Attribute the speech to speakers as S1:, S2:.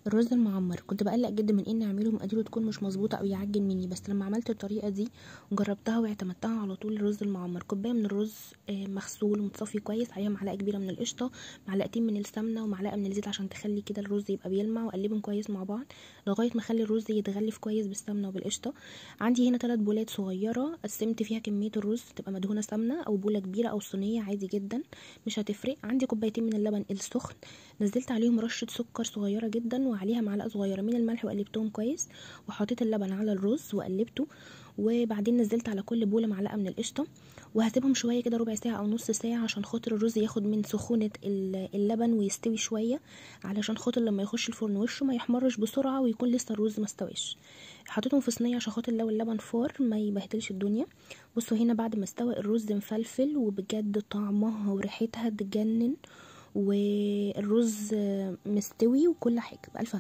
S1: الرز المعمر كنت بقلق جدا من اني اعمله مقاديره تكون مش مظبوطه او يعجن مني، بس لما عملت الطريقه دي وجربتها واعتمدتها على طول. الرز المعمر كوبايه من الرز مغسول ومتصفي كويس، عليها معلقه كبيره من القشطه، معلقتين من السمنه ومعلقه من الزيت عشان تخلي كده الرز يبقى بيلمع، واقلبهم كويس مع بعض لغايه ما اخلي الرز يتغلف كويس بالسمنه وبالقشطه. عندي هنا 3 بولات صغيره قسمت فيها كميه الرز، تبقى مدهونه سمنه، او بوله كبيره او صينيه عادي جدا مش هتفرق. عندي كوبايتين من اللبن السخن، نزلت عليهم رشه سكر صغيره جدا وعليها معلقه صغيره من الملح وقلبتهم كويس، وحطيت اللبن على الرز وقلبته، وبعدين نزلت على كل بوله معلقه من القشطه، وهسيبهم شويه كده ربع ساعه او نص ساعه عشان خاطر الرز ياخد من سخونه اللبن ويستوي شويه، علشان خاطر لما يخش الفرن وشه ما يحمرش بسرعه ويكون لسه الرز ما استويش. حطيتهم في صينيه عشان خاطر لو اللبن فار ما يبهدلش الدنيا. بصوا هنا بعد ما استوى الرز مفلفل، وبجد طعمها وريحتها تجنن، والرز مستوي وكل حاجه بألف هنا.